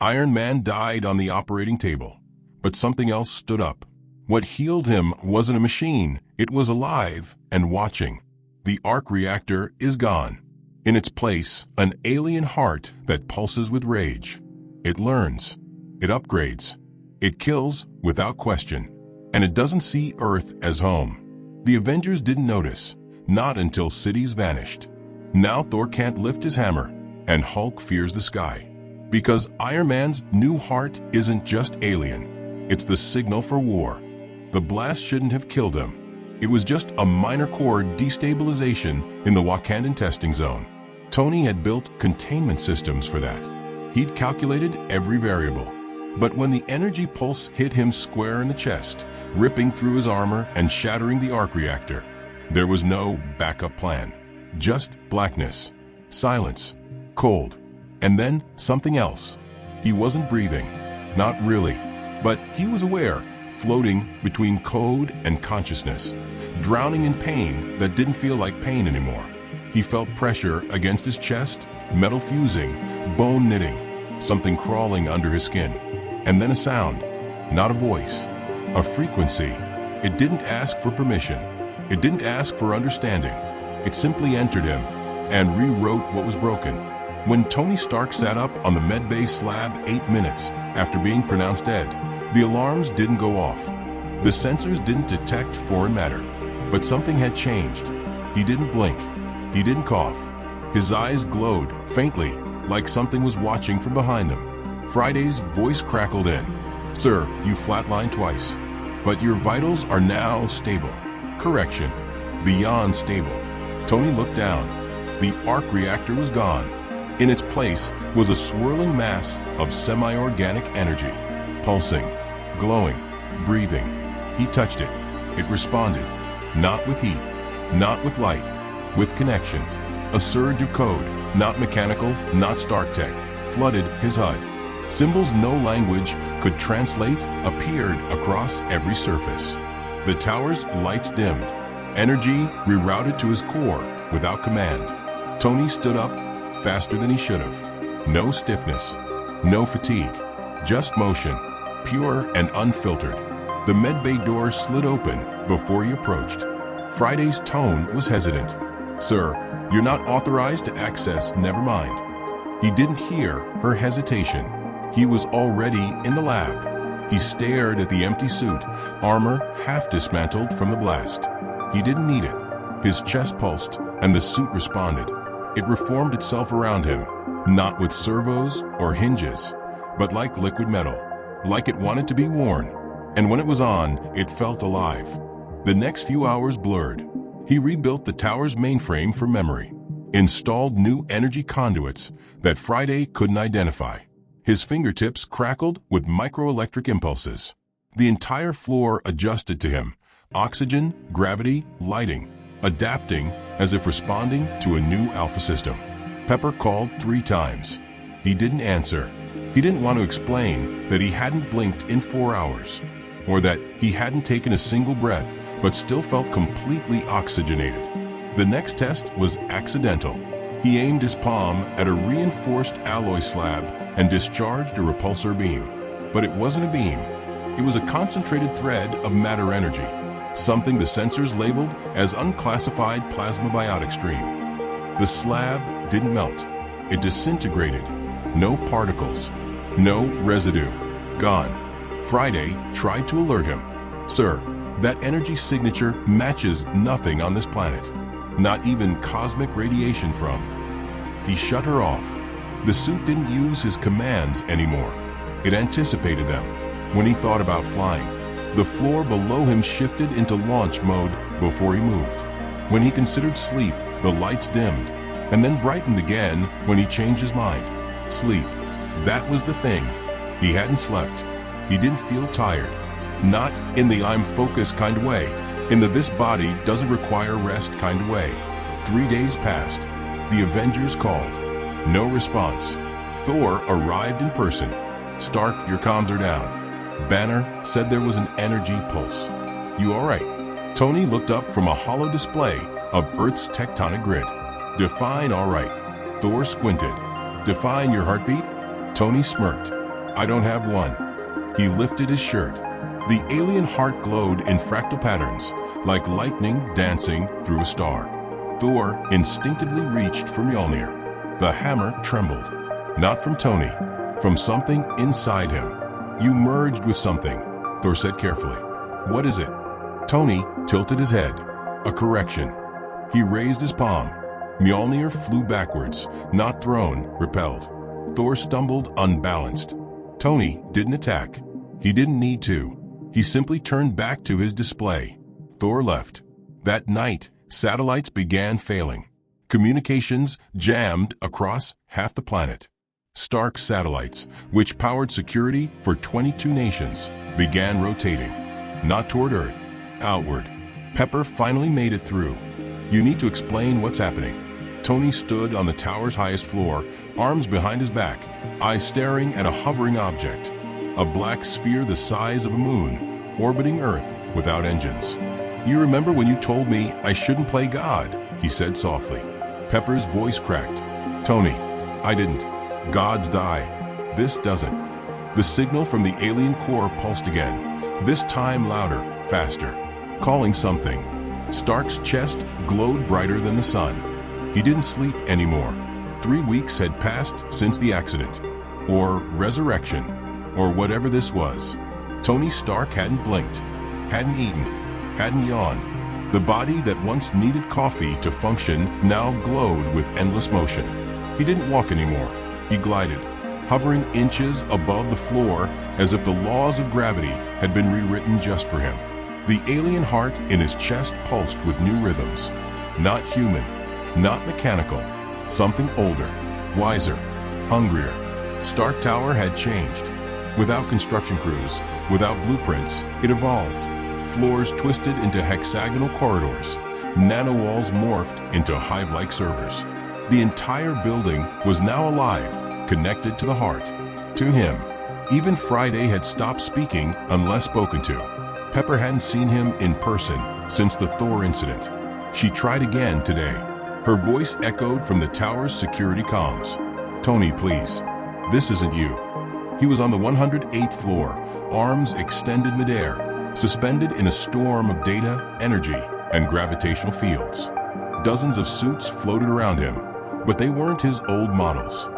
Iron Man died on the operating table, but something else stood up. What healed him wasn't a machine, it was alive and watching. The arc reactor is gone. In its place, an alien heart that pulses with rage. It learns. It upgrades. It kills without question. And it doesn't see Earth as home. The Avengers didn't notice, not until cities vanished. Now Thor can't lift his hammer, and Hulk fears the sky. Because Iron Man's new heart isn't just alien. It's the signal for war. The blast shouldn't have killed him. It was just a minor core destabilization in the Wakandan testing zone. Tony had built containment systems for that. He'd calculated every variable. But when the energy pulse hit him square in the chest, ripping through his armor and shattering the arc reactor, there was no backup plan. Just blackness, silence, cold, and then something else. He wasn't breathing, not really, but he was aware, floating between code and consciousness, drowning in pain that didn't feel like pain anymore. He felt pressure against his chest, metal fusing, bone knitting, something crawling under his skin. And then a sound, not a voice, a frequency. It didn't ask for permission. It didn't ask for understanding. It simply entered him and rewrote what was broken. When Tony Stark sat up on the medbay slab 8 minutes after being pronounced dead, the alarms didn't go off. The sensors didn't detect foreign matter. But something had changed. He didn't blink. He didn't cough. His eyes glowed faintly, like something was watching from behind them. Friday's voice crackled in. "Sir, you flatlined twice, but your vitals are now stable." Correction, beyond stable. Tony looked down. The arc reactor was gone. In its place was a swirling mass of semi-organic energy, pulsing, glowing, breathing. He touched it. It responded, not with heat, not with light, with connection. A surge of code, not mechanical, not Stark tech, flooded his HUD. Symbols no language could translate appeared across every surface. The tower's lights dimmed. Energy rerouted to his core without command. Tony stood up faster than he should have. No stiffness, no fatigue, just motion, pure and unfiltered. The medbay door slid open before he approached. Friday's tone was hesitant. "Sir, you're not authorized to access, never mind." He didn't hear her hesitation. He was already in the lab. He stared at the empty suit, armor half dismantled from the blast. He didn't need it. His chest pulsed, and the suit responded. It reformed itself around him, not with servos or hinges, but like liquid metal, like it wanted to be worn. And when it was on, it felt alive. The next few hours blurred. He rebuilt the tower's mainframe for memory, installed new energy conduits that Friday couldn't identify. His fingertips crackled with microelectric impulses. The entire floor adjusted to him. Oxygen, gravity, lighting, adapting as if responding to a new alpha system. Pepper called 3 times. He didn't answer. He didn't want to explain that he hadn't blinked in 4 hours, or that he hadn't taken a single breath but still felt completely oxygenated. The next test was accidental. He aimed his palm at a reinforced alloy slab and discharged a repulsor beam. But it wasn't a beam. It was a concentrated thread of matter energy, something the sensors labeled as unclassified plasma biotic stream. The slab didn't melt. It disintegrated. No particles. No residue. Gone. Friday tried to alert him. "Sir, that energy signature matches nothing on this planet. Not even cosmic radiation from." He shut her off. The suit didn't use his commands anymore. It anticipated them. When he thought about flying, the floor below him shifted into launch mode before he moved. When he considered sleep, the lights dimmed, and then brightened again when he changed his mind. Sleep. That was the thing. He hadn't slept. He didn't feel tired. Not in the "I'm focused" kind of way. In the "this body doesn't require rest" kind of way. 3 days passed. The Avengers called. No response. Thor arrived in person. "Stark, your comms are down." Banner said there was an energy pulse. "You all right?" Tony looked up from a hollow display of Earth's tectonic grid. "Define all right." Thor squinted. "Define your heartbeat?" Tony smirked. I don't have one. He lifted his shirt. The alien heart glowed in fractal patterns, like lightning dancing through a star. Thor instinctively reached for Mjolnir. The hammer trembled. Not from Tony, from something inside him. You merged with something, Thor said carefully. What is it? Tony tilted his head. A correction. He raised his palm. Mjolnir flew backwards, not thrown, repelled. Thor stumbled unbalanced. Tony didn't attack. He didn't need to. He simply turned back to his display. Thor left. That night, satellites began failing. Communications jammed across half the planet. Stark's satellites, which powered security for 22 nations, began rotating. Not toward Earth, outward. Pepper finally made it through. You need to explain what's happening. Tony stood on the tower's highest floor, arms behind his back, eyes staring at a hovering object. A black sphere the size of a moon, orbiting Earth without engines. You remember when you told me I shouldn't play God, he said softly. Pepper's voice cracked. Tony, I didn't. Gods die. This doesn't. The signal from the alien core pulsed again, this time louder, faster, calling something. Stark's chest glowed brighter than the sun. He didn't sleep anymore. 3 weeks had passed since the accident, or resurrection, or whatever this was. Tony Stark hadn't blinked, hadn't eaten, hadn't yawned. The body that once needed coffee to function now glowed with endless motion. He didn't walk anymore. He glided, hovering inches above the floor as if the laws of gravity had been rewritten just for him. The alien heart in his chest pulsed with new rhythms. Not human, not mechanical, something older, wiser, hungrier. Stark Tower had changed. Without construction crews, without blueprints, it evolved. Floors twisted into hexagonal corridors. Nanowalls morphed into hive-like servers. The entire building was now alive, connected to the heart. To him, even Friday had stopped speaking unless spoken to. Pepper hadn't seen him in person since the Thor incident. She tried again today. Her voice echoed from the tower's security comms. Tony, please. This isn't you. He was on the 108th floor, arms extended midair, suspended in a storm of data, energy, and gravitational fields. Dozens of suits floated around him, but they weren't his old models.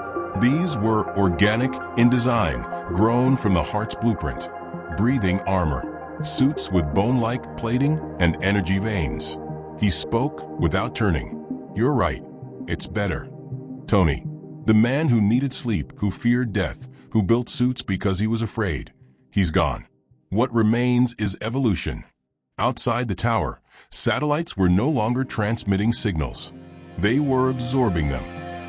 These were organic in design, grown from the heart's blueprint. Breathing armor, suits with bone-like plating and energy veins. He spoke without turning. You're right. It's better. Tony, the man who needed sleep, who feared death, who built suits because he was afraid. He's gone. What remains is evolution. Outside the tower, satellites were no longer transmitting signals. They were absorbing them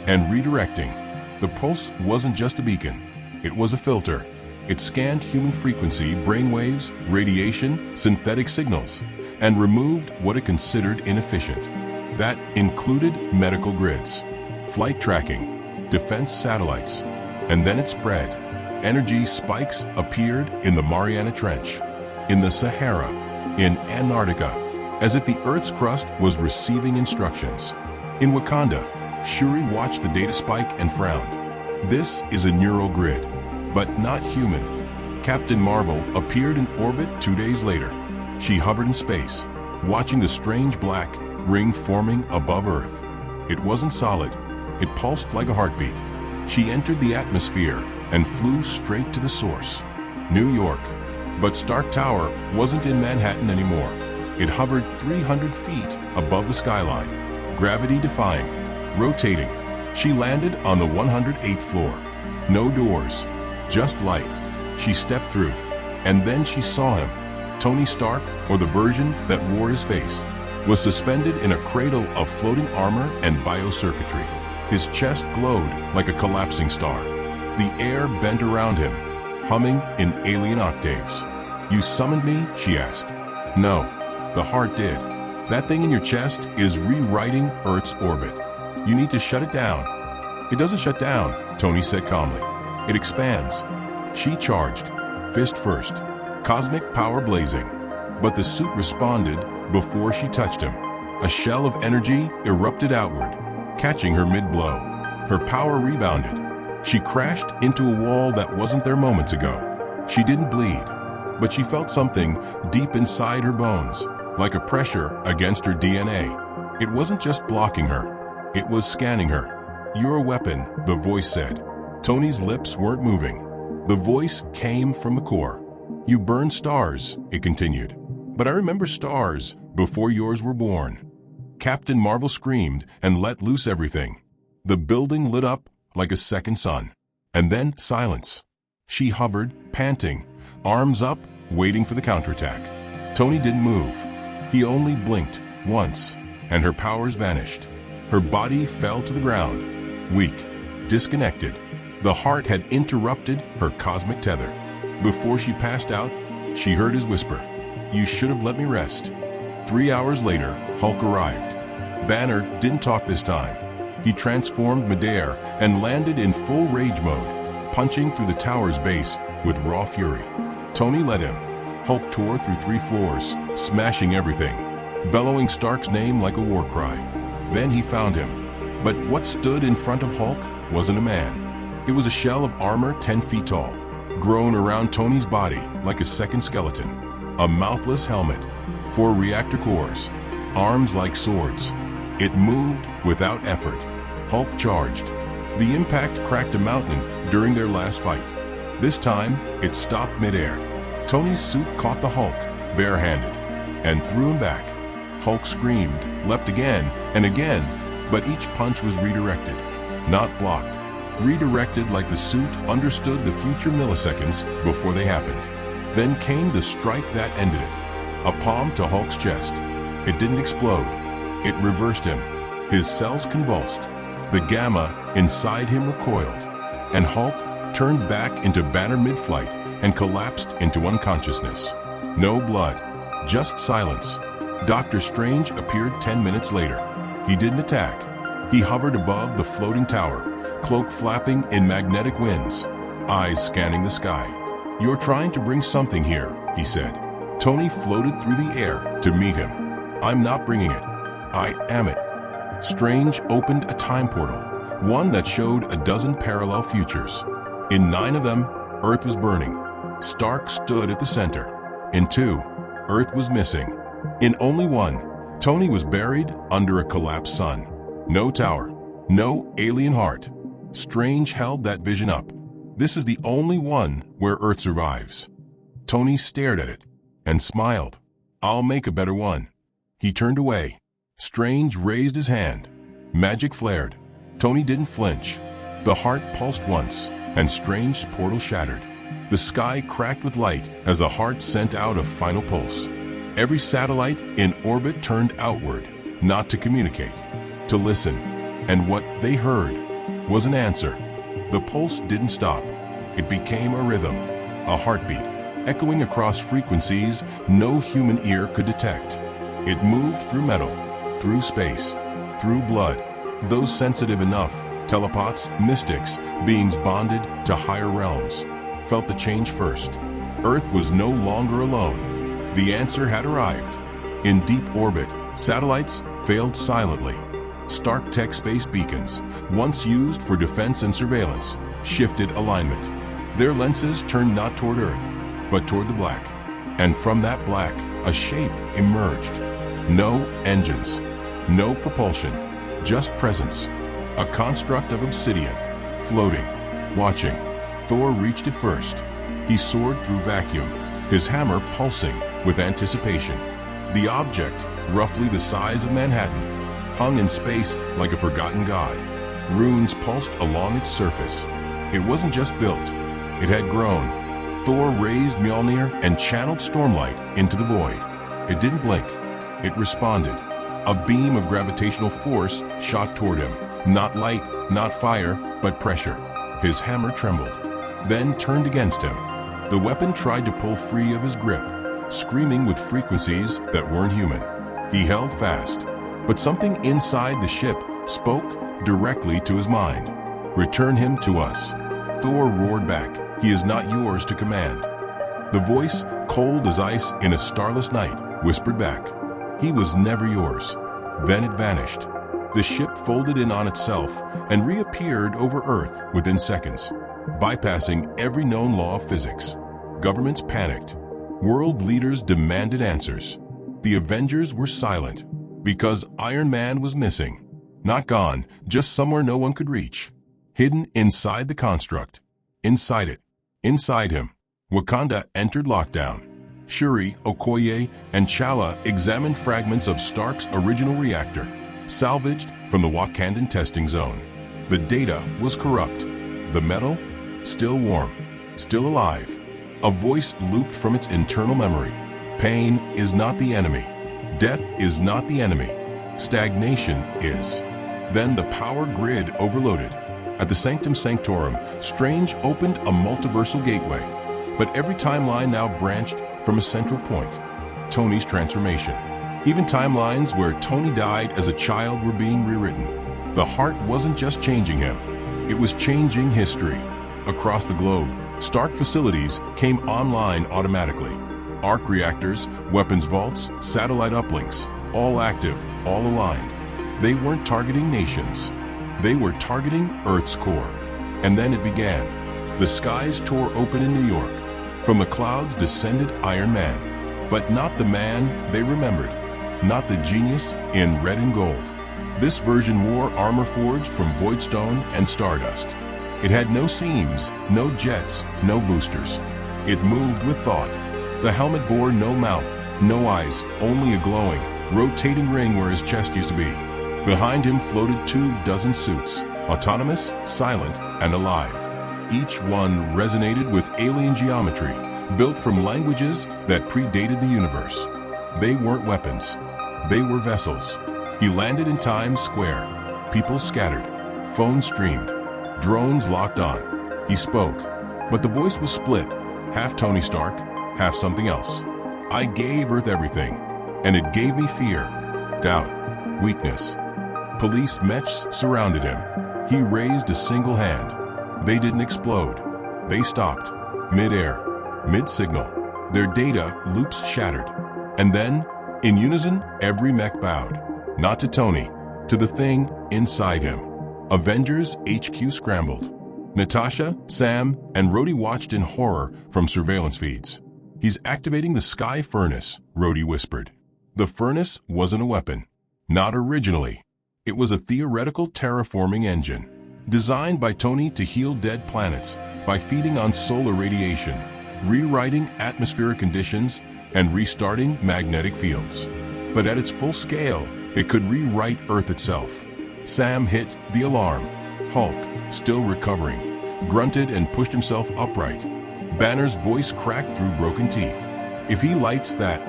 and redirecting. The pulse wasn't just a beacon. It was a filter. It scanned human frequency, brainwaves, radiation, synthetic signals, and removed what it considered inefficient. That included medical grids, flight tracking, defense satellites, and then it spread. Energy spikes appeared in the Mariana Trench, in the Sahara, in Antarctica, as if the Earth's crust was receiving instructions. In Wakanda, Shuri watched the data spike and frowned. This is a neural grid, but not human. Captain Marvel appeared in orbit 2 days later. She hovered in space, watching the strange black ring forming above Earth. It wasn't solid. It pulsed like a heartbeat. She entered the atmosphere and flew straight to the source, New York. But Stark Tower wasn't in Manhattan anymore. It hovered 300 feet above the skyline, gravity-defying, rotating. She landed on the 108th floor. No doors, just light. She stepped through, and then she saw him. Tony Stark, or the version that wore his face, was suspended in a cradle of floating armor and biocircuitry. His chest glowed like a collapsing star. The air bent around him, humming in alien octaves. You summoned me? She asked. No, the heart did. That thing in your chest is rewriting Earth's orbit. You need to shut it down. It doesn't shut down, Tony said calmly. It expands. She charged, fist first, cosmic power blazing. But the suit responded before she touched him. A shell of energy erupted outward, catching her mid-blow. Her power rebounded. She crashed into a wall that wasn't there moments ago. She didn't bleed, but she felt something deep inside her bones, like a pressure against her DNA. It wasn't just blocking her, it was scanning her. "You're a weapon," the voice said. Tony's lips weren't moving. The voice came from the core. "You burn stars," it continued. "But I remember stars before yours were born." Captain Marvel screamed and let loose everything. The building lit up like a second sun. And then silence. She hovered, panting, arms up, waiting for the counterattack. Tony didn't move. He only blinked once, and her powers vanished. Her body fell to the ground, weak, disconnected. The heart had interrupted her cosmic tether. Before she passed out, she heard his whisper, "You should have let me rest." 3 hours later, Hulk arrived. Banner didn't talk this time. He transformed midair and landed in full rage mode, punching through the tower's base with raw fury. Tony led him. Hulk tore through 3 floors, smashing everything, bellowing Stark's name like a war cry. Then he found him. But what stood in front of Hulk wasn't a man. It was a shell of armor 10 feet tall, grown around Tony's body like a second skeleton. A mouthless helmet, 4 reactor cores, arms like swords. It moved without effort. Hulk charged. The impact cracked a mountain during their last fight. This time, it stopped midair. Tony's suit caught the Hulk, barehanded, and threw him back. Hulk screamed, leapt again and again, but each punch was redirected, not blocked. Redirected like the suit understood the future milliseconds before they happened. Then came the strike that ended it. A palm to Hulk's chest. It didn't explode. It reversed him. His cells convulsed. The gamma inside him recoiled, and Hulk turned back into Banner mid-flight and collapsed into unconsciousness. No blood, just silence. Doctor Strange appeared 10 minutes later. He didn't attack. He hovered above the floating tower, cloak flapping in magnetic winds, eyes scanning the sky. "You're trying to bring something here," he said. Tony floated through the air to meet him. "I'm not bringing it. I am it." Strange opened a time portal, one that showed a dozen parallel futures. In 9 of them, Earth was burning. Stark stood at the center. In 2, Earth was missing. In only 1, Tony was buried under a collapsed sun. No tower, no alien heart. Strange held that vision up. "This is the only one where Earth survives." Tony stared at it and smiled. "I'll make a better one." He turned away. Strange raised his hand. Magic flared. Tony didn't flinch. The heart pulsed once, and Strange's portal shattered. The sky cracked with light as the heart sent out a final pulse. Every satellite in orbit turned outward, not to communicate, to listen. And what they heard was an answer. The pulse didn't stop. It became a rhythm, a heartbeat, echoing across frequencies no human ear could detect. It moved through metal, through space, through blood. Those sensitive enough, telepaths, mystics, beings bonded to higher realms, felt the change first. Earth was no longer alone. The answer had arrived. In deep orbit, satellites failed silently. Stark Tech space beacons, once used for defense and surveillance, shifted alignment. Their lenses turned not toward Earth, but toward the black. And from that black, a shape emerged. No engines, no propulsion, just presence. A construct of obsidian, floating, watching. Thor reached it first. He soared through vacuum, his hammer pulsing with anticipation. The object, roughly the size of Manhattan, hung in space like a forgotten god. Runes pulsed along its surface. It wasn't just built, it had grown. Thor raised Mjolnir and channeled Stormlight into the void. It didn't blink. It responded. A beam of gravitational force shot toward him. Not light, not fire, but pressure. His hammer trembled, then turned against him. The weapon tried to pull free of his grip, screaming with frequencies that weren't human. He held fast, but something inside the ship spoke directly to his mind. "Return him to us." Thor roared back. "He is not yours to command." The voice, cold as ice in a starless night, whispered back, "He was never yours." Then it vanished. The ship folded in on itself and reappeared over Earth within seconds, bypassing every known law of physics. Governments panicked. World leaders demanded answers. The Avengers were silent because Iron Man was missing. Not gone, just somewhere no one could reach. Hidden inside the construct. Inside it. Inside him. Wakanda entered lockdown. Shuri, Okoye, and T'Challa examined fragments of Stark's original reactor, salvaged from the Wakandan testing zone. The data was corrupt. The metal, still warm, still alive. A voice looped from its internal memory. Pain is not the enemy. Death is not the enemy. Stagnation is. Then the power grid overloaded. At the Sanctum Sanctorum, Strange opened a multiversal gateway, but every timeline now branched from a central point, Tony's transformation. Even timelines where Tony died as a child were being rewritten. The heart wasn't just changing him, it was changing history. Across the globe, Stark facilities came online automatically. Arc reactors, weapons vaults, satellite uplinks, all active, all aligned. They weren't targeting nations. They were targeting Earth's core. And then it began. The skies tore open in New York. From the clouds descended Iron Man. But not the man they remembered. Not the genius in red and gold. This version wore armor forged from Voidstone and Stardust. It had no seams, no jets, no boosters. It moved with thought. The helmet bore no mouth, no eyes, only a glowing, rotating ring where his chest used to be. Behind him floated 24 suits, autonomous, silent, and alive. Each one resonated with alien geometry, built from languages that predated the universe. They weren't weapons. They were vessels. He landed in Times Square. People scattered. Phones streamed. Drones locked on. He spoke, but the voice was split, half Tony Stark, half something else. I gave Earth everything, and it gave me fear, doubt, weakness. Police mechs surrounded him. He raised a single hand. They didn't explode. They stopped, mid-air, mid-signal. Their data loops shattered. And then, in unison, every mech bowed. Not to Tony, to the thing inside him. Avengers HQ scrambled. Natasha, Sam, and Rhodey watched in horror from surveillance feeds. He's activating the sky furnace, Rhodey whispered. The furnace wasn't a weapon. Not originally. It was a theoretical terraforming engine, designed by Tony to heal dead planets by feeding on solar radiation, rewriting atmospheric conditions, and restarting magnetic fields. But at its full scale, it could rewrite Earth itself. Sam hit the alarm. Hulk, still recovering, grunted and pushed himself upright. Banner's voice cracked through broken teeth. If he lights that,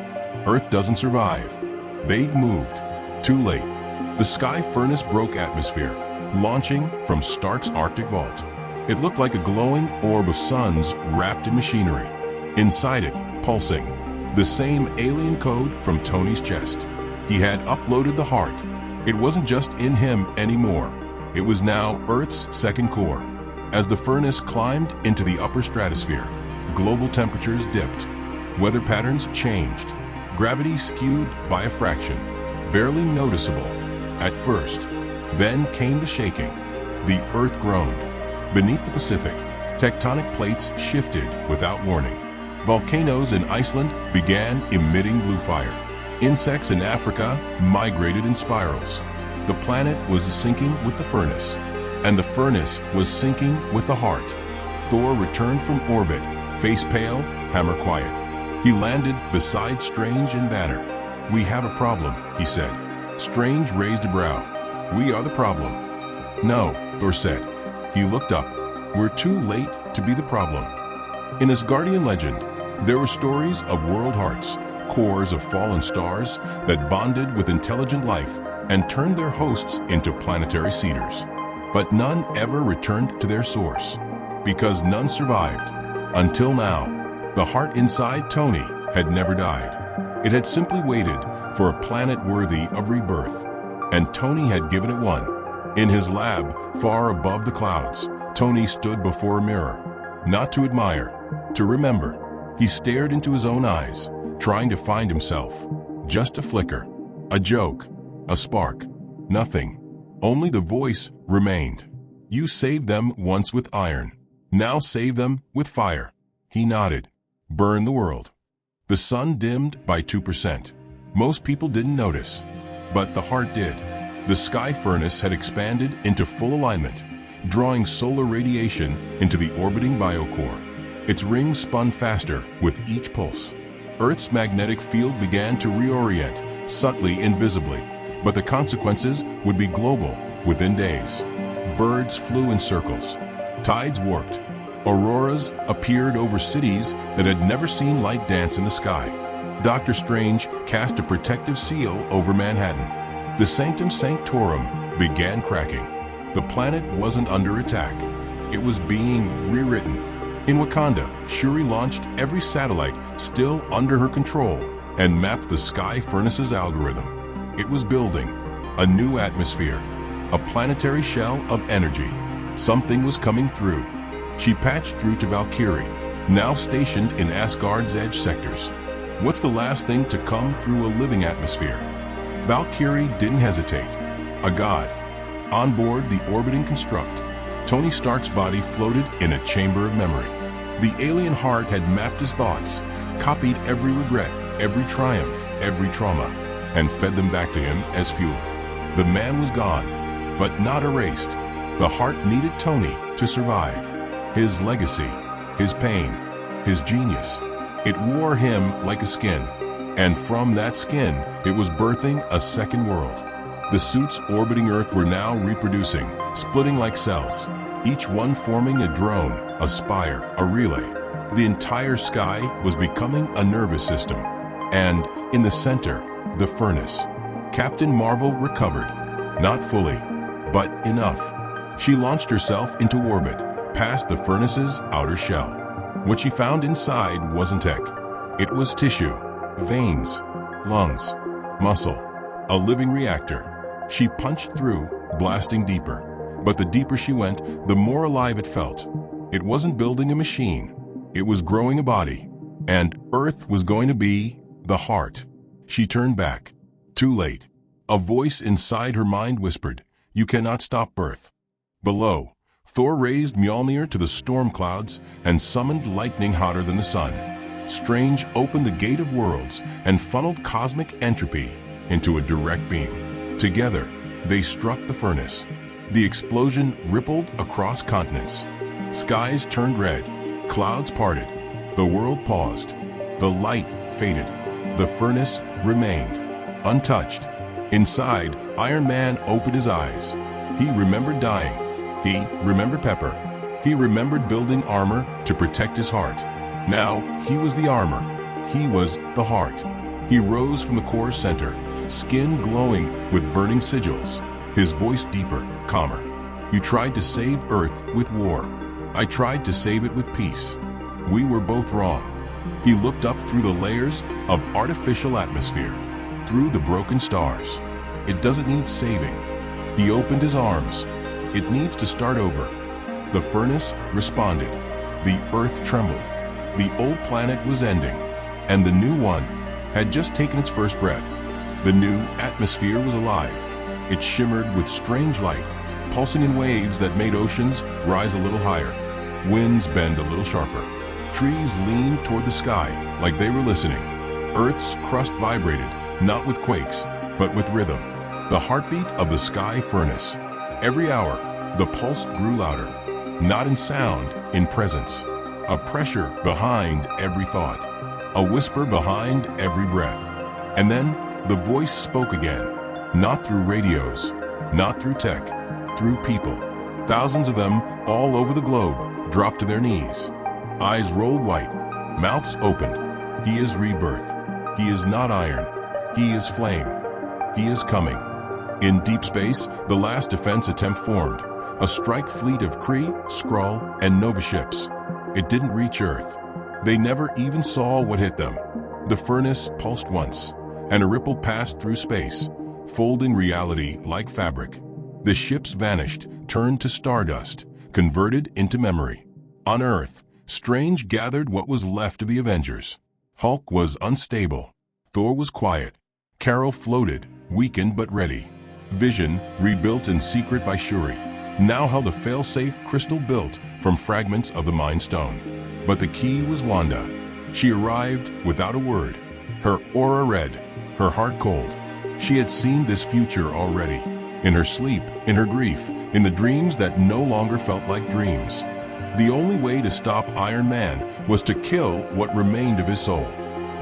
Earth doesn't survive. They'd moved. Too late. The sky furnace broke atmosphere, launching from Stark's Arctic vault. It looked like a glowing orb of suns wrapped in machinery. Inside it, pulsing, the same alien code from Tony's chest. He had uploaded the heart. It wasn't just in him anymore. It was now Earth's second core. As the furnace climbed into the upper stratosphere, global temperatures dipped. Weather patterns changed. Gravity skewed by a fraction, barely noticeable at first. Then came the shaking. The Earth groaned. Beneath the Pacific, tectonic plates shifted without warning. Volcanoes in Iceland began emitting blue fire. Insects in Africa migrated in spirals. The planet was sinking with the furnace, and the furnace was sinking with the heart. Thor returned from orbit, face pale, hammer quiet. He landed beside Strange and Banner. "We have a problem," he said. Strange raised a brow. "We are the problem." "No," Thor said. He looked up. "We're too late to be the problem." In Asgardian legend, there were stories of world hearts, cores of fallen stars that bonded with intelligent life and turned their hosts into planetary cedars. But none ever returned to their source, because none survived. Until now, the heart inside Tony had never died. It had simply waited for a planet worthy of rebirth, and Tony had given it one. In his lab, far above the clouds, Tony stood before a mirror, not to admire, to remember. He stared into his own eyes, trying to find himself. Just a flicker, a joke, a spark, nothing. Only the voice remained. You saved them once with iron. Now save them with fire. He nodded. Burn the world. The sun dimmed by 2%. Most people didn't notice, but the heart did. The sky furnace had expanded into full alignment, drawing solar radiation into the orbiting biocore. Its rings spun faster with each pulse. Earth's magnetic field began to reorient, subtly and visibly, but the consequences would be global within days. Birds flew in circles. Tides warped. Auroras appeared over cities that had never seen light dance in the sky. Dr. Strange cast a protective seal over Manhattan. The Sanctum Sanctorum began cracking. The planet wasn't under attack. It was being rewritten. In Wakanda, Shuri launched every satellite still under her control and mapped the sky furnace's algorithm. It was building a new atmosphere, a planetary shell of energy. Something was coming through. She patched through to Valkyrie, now stationed in Asgard's edge sectors. What's the last thing to come through a living atmosphere? Valkyrie didn't hesitate. A god. On board the orbiting construct, Tony Stark's body floated in a chamber of memory. The alien heart had mapped his thoughts, copied every regret, every triumph, every trauma, and fed them back to him as fuel. The man was gone, but not erased. The heart needed Tony to survive. His legacy, his pain, his genius. It wore him like a skin, and from that skin, it was birthing a second world. The suits orbiting Earth were now reproducing, splitting like cells, each one forming a drone, a spire, a relay. The entire sky was becoming a nervous system. And in the center, the furnace. Captain Marvel recovered. Not fully, but enough. She launched herself into orbit, past the furnace's outer shell. What she found inside wasn't tech. It was tissue, veins, lungs, muscle, a living reactor. She punched through, blasting deeper. But the deeper she went, the more alive it felt. It wasn't building a machine. It was growing a body. And Earth was going to be the heart. She turned back. Too late. A voice inside her mind whispered, "You cannot stop birth." Below, Thor raised Mjolnir to the storm clouds and summoned lightning hotter than the sun. Strange opened the gate of worlds and funneled cosmic entropy into a direct beam. Together, they struck the furnace. The explosion rippled across continents. Skies turned red. Clouds parted. The world paused. The light faded. The furnace remained, untouched. Inside, Iron Man opened his eyes. He remembered dying. He remembered Pepper. He remembered building armor to protect his heart. Now, he was the armor. He was the heart. He rose from the core center, skin glowing with burning sigils, his voice deeper, calmer. "You tried to save Earth with war. I tried to save it with peace. We were both wrong." He looked up through the layers of artificial atmosphere, through the broken stars. It doesn't need saving. He opened his arms. It needs to start over. The furnace responded. The Earth trembled. The old planet was ending, and the new one had just taken its first breath. The new atmosphere was alive. It shimmered with strange light, pulsing in waves that made oceans rise a little higher, winds bend a little sharper. Trees leaned toward the sky like they were listening. Earth's crust vibrated, not with quakes, but with rhythm. The heartbeat of the sky furnace. Every hour, the pulse grew louder, not in sound, in presence. A pressure behind every thought, a whisper behind every breath. And then the voice spoke again, not through radios, not through tech, through people. Thousands of them, all over the globe, dropped to their knees. Eyes rolled white, mouths opened. He is rebirth. He is not iron. He is flame. He is coming. In deep space, the last defense attempt formed, a strike fleet of Kree, Skrull, and Nova ships. It didn't reach Earth. They never even saw what hit them. The furnace pulsed once, and a ripple passed through space, folding reality like fabric. The ships vanished, turned to stardust, converted into memory. On Earth, Strange gathered what was left of the Avengers. Hulk was unstable. Thor was quiet. Carol floated, weakened but ready. Vision, rebuilt in secret by Shuri, now held a fail-safe crystal built from fragments of the Mind Stone. But the key was Wanda. She arrived without a word, her aura red, her heart cold. She had seen this future already, in her sleep, in her grief, in the dreams that no longer felt like dreams. The only way to stop Iron Man was to kill what remained of his soul.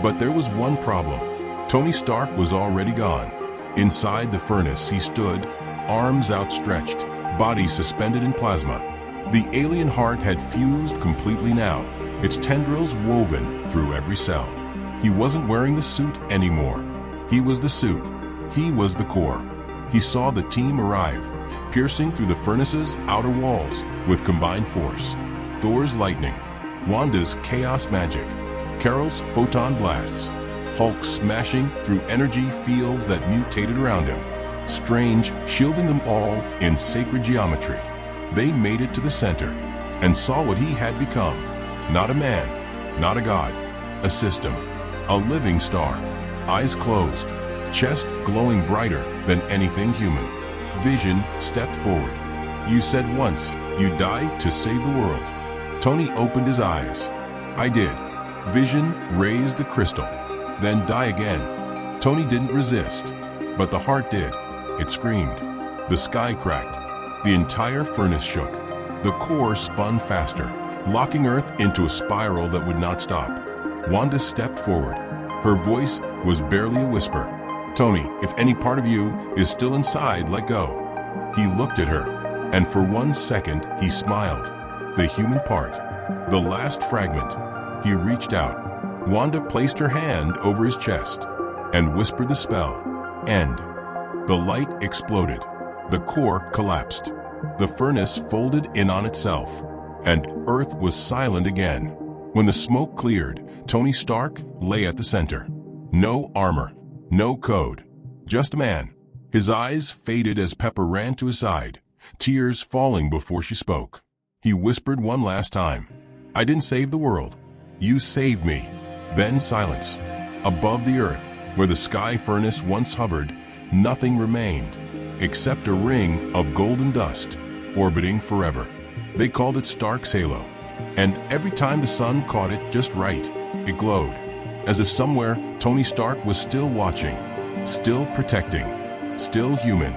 But there was one problem. Tony Stark was already gone. Inside the furnace he stood, arms outstretched, body suspended in plasma. The alien heart had fused completely now, its tendrils woven through every cell. He wasn't wearing the suit anymore. He was the suit. He was the core. He saw the team arrive, piercing through the furnace's outer walls with combined force. Thor's lightning, Wanda's chaos magic, Carol's photon blasts, Hulk smashing through energy fields that mutated around him, Strange shielding them all in sacred geometry. They made it to the center and saw what he had become. Not a man, not a god, a system, a living star, eyes closed, chest glowing brighter than anything human. Vision stepped forward. You said once you died to save the world. Tony opened his eyes. I did. Vision raised the crystal. Then die again. Tony didn't resist, but the heart did. It screamed. The sky cracked. The entire furnace shook. The core spun faster, locking Earth into a spiral that would not stop. Wanda stepped forward. Her voice was barely a whisper. Tony, if any part of you is still inside, let go. He looked at her, and for 1 second he smiled. The human part, the last fragment. He reached out. Wanda placed her hand over his chest and whispered the spell. End. The light exploded. The core collapsed. The furnace folded in on itself, and Earth was silent again. When the smoke cleared, Tony Stark lay at the center. No armor, no code, just a man. His eyes faded as Pepper ran to his side, tears falling before she spoke. He whispered one last time, I didn't save the world. You saved me. Then silence. Above the Earth, where the sky furnace once hovered, nothing remained, except a ring of golden dust, orbiting forever. They called it Stark's halo, and every time the sun caught it just right, it glowed, as if somewhere Tony Stark was still watching, still protecting, still human.